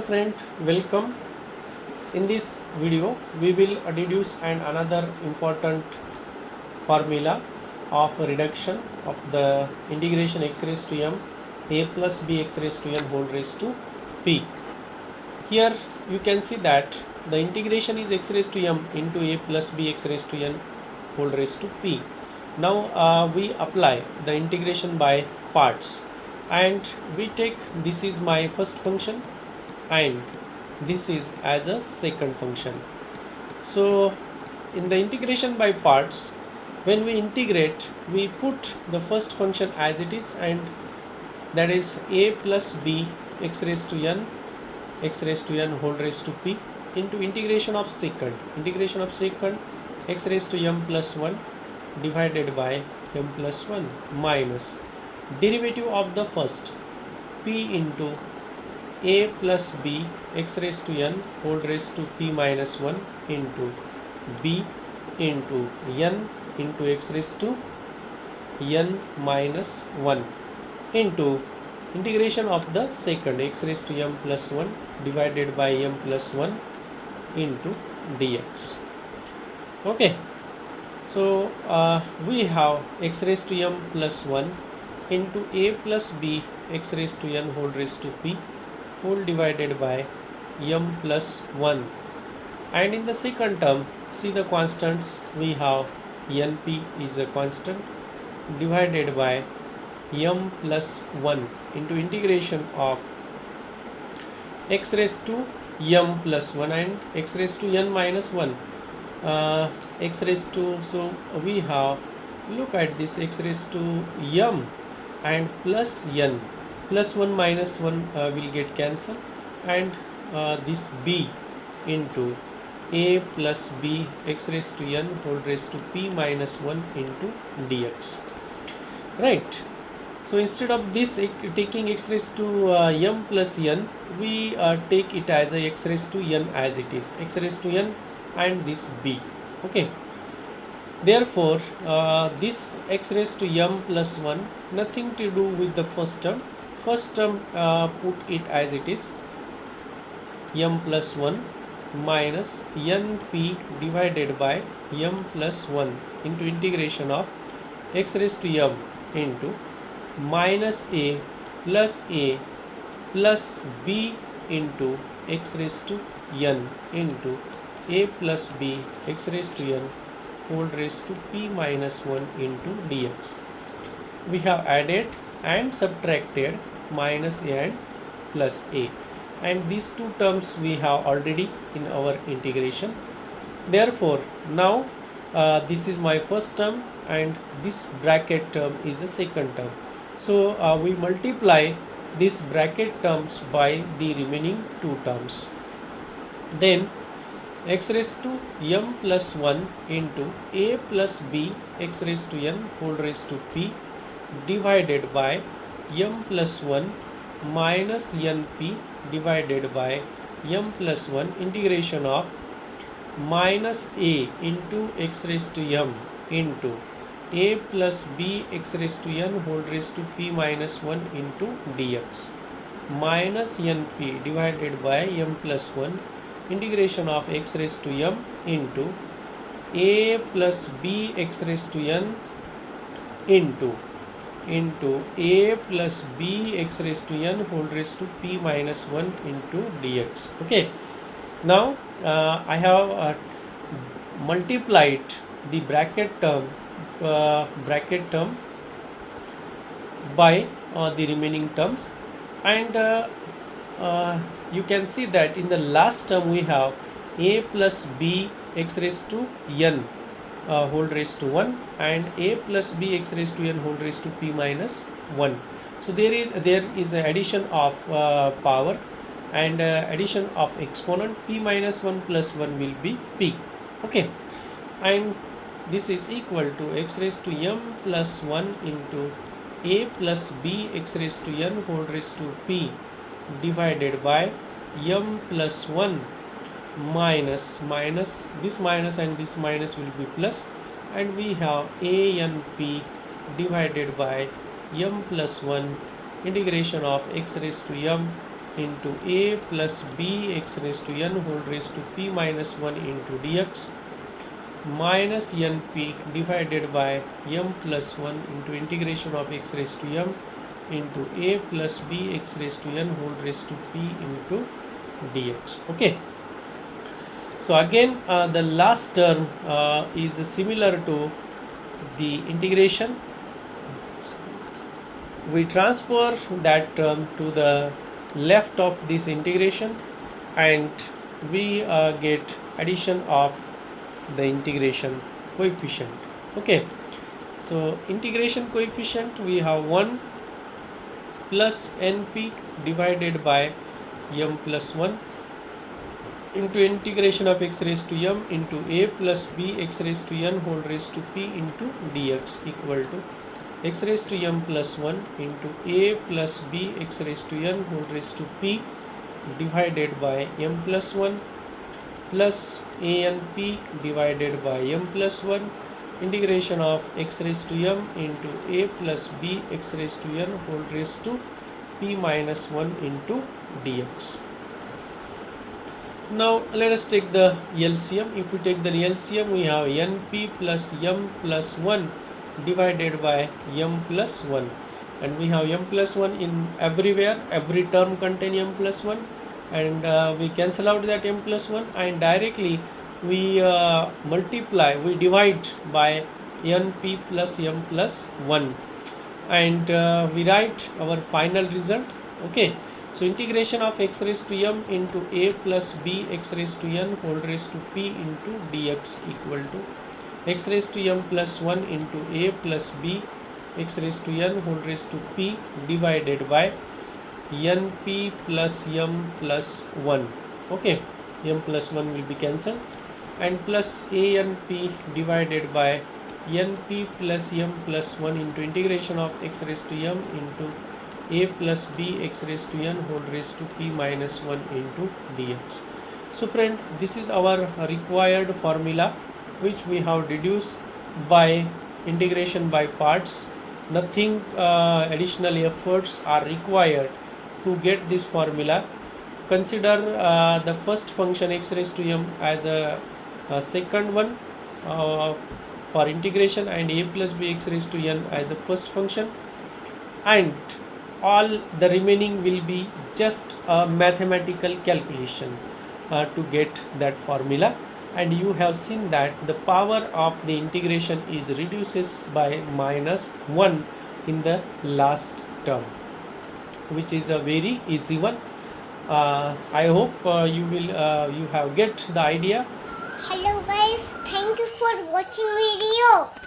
friend, welcome. In this video we will deduce another important formula of reduction of the integration x raised to m a plus b x raised to n whole raised to p. Here you can see that the integration is x raised to m into a plus b x raised to n whole raised to p. Now we apply the integration by parts, and we take this is my first function and this is as a second function. So in the integration by parts, when we integrate, we put the first function as it is, and that is a plus b x raised to n whole raised to p into integration of second x raised to m plus 1 divided by m plus 1 minus derivative of the first p into a plus b x raised to n whole raised to p minus 1 into b into n into x raised to n minus 1 into integration of the second x raised to m plus 1 divided by m plus 1 into dx. Okay, so we have x raised to m plus 1 into a plus b x raised to n whole raised to p whole divided by m plus 1, and in the second term, see the constants, we have np is a constant divided by m plus 1 into integration of x raised to m plus 1 and x raised to n minus 1 x raised to, so we have, look at this, x raised to m and plus n plus 1 minus 1 will get cancelled, and this b into a plus b x raised to n whole raised to p minus 1 into dx, right? So instead of this taking x raised to m plus n, we take it as a x raised to n as it is, x raised to n and this b. Okay, therefore this x raised to m plus 1 nothing to do with the first term. First term, put it as it is, m plus 1 minus np divided by m plus 1 into integration of x raised to m into minus a plus b into x raised to n into a plus b x raised to n whole raised to p minus 1 into dx. We have added and subtracted minus a and plus a, and these two terms we have already in our integration. Therefore now this is my first term and this bracket term is a second term. So we multiply these bracket terms by the remaining two terms. Then x raised to m plus 1 into a plus b x raised to n whole raised to p divided by m plus 1 minus np divided by m plus 1 integration of minus a into x raised to m into a plus b x raised to n whole raised to p minus 1 into dx minus np divided by m plus 1 integration of x raised to m into a plus b x raised to n into a plus b x raised to n whole raised to p minus 1 into dx. Okay, now I have multiplied the bracket term by the remaining terms, and you can see that in the last term we have a plus b x raised to n whole raised to 1 and a plus b x raised to n whole raised to p minus 1. So there is a addition of power and addition of exponent, p minus 1 plus 1 will be p. Okay, and this is equal to x raised to m plus 1 into a plus b x raised to n whole raised to p divided by m plus 1 minus this minus and this minus will be plus, and we have a n p divided by m plus 1 integration of x raised to m into a plus b x raised to n whole raised to p minus 1 into dx minus np divided by m plus 1 into integration of x raised to m into a plus b x raised to n whole raised to p into dx. Okay. So again the last term is similar to the integration. We transfer that term to the left of this integration and we get addition of the integration coefficient. Okay, so integration coefficient we have 1 plus np divided by m plus 1 into integration of x raised to m into a plus b x raised to n whole raised to p into dx equal to x raised to m plus 1 into a plus b x raised to n whole raised to p divided by m plus 1 plus a n p divided by m plus 1 integration of x raised to m into a plus b x raised to n whole raised to p minus 1 into dx. Now let us take the LCM. If we take the LCM, we have np plus m plus 1 divided by m plus 1, and we have m plus 1 in everywhere, every term contain m plus 1, and we cancel out that m plus 1 and directly we multiply, we divide by np plus m plus 1 and we write our final result. Okay, so integration of x raised to m into a plus b x raised to n whole raised to p into dx equal to x raised to m plus 1 into a plus b x raised to n whole raised to p divided by np plus m plus 1. Okay, m plus 1 will be cancelled and plus anp divided by np plus m plus 1 into integration of x raised to m into a plus b x raised to n whole raised to p minus 1 into dx. So friend, this is our required formula which we have deduced by integration by parts. Nothing additional efforts are required to get this formula. Consider the first function x raised to m as a second one for integration and a plus b x raised to n as a first function, and all the remaining will be just a mathematical calculation to get that formula. And you have seen that the power of the integration is reduces by minus 1 in the last term, which is a very easy one. I hope you have get the idea. Hello guys, thank you for watching video.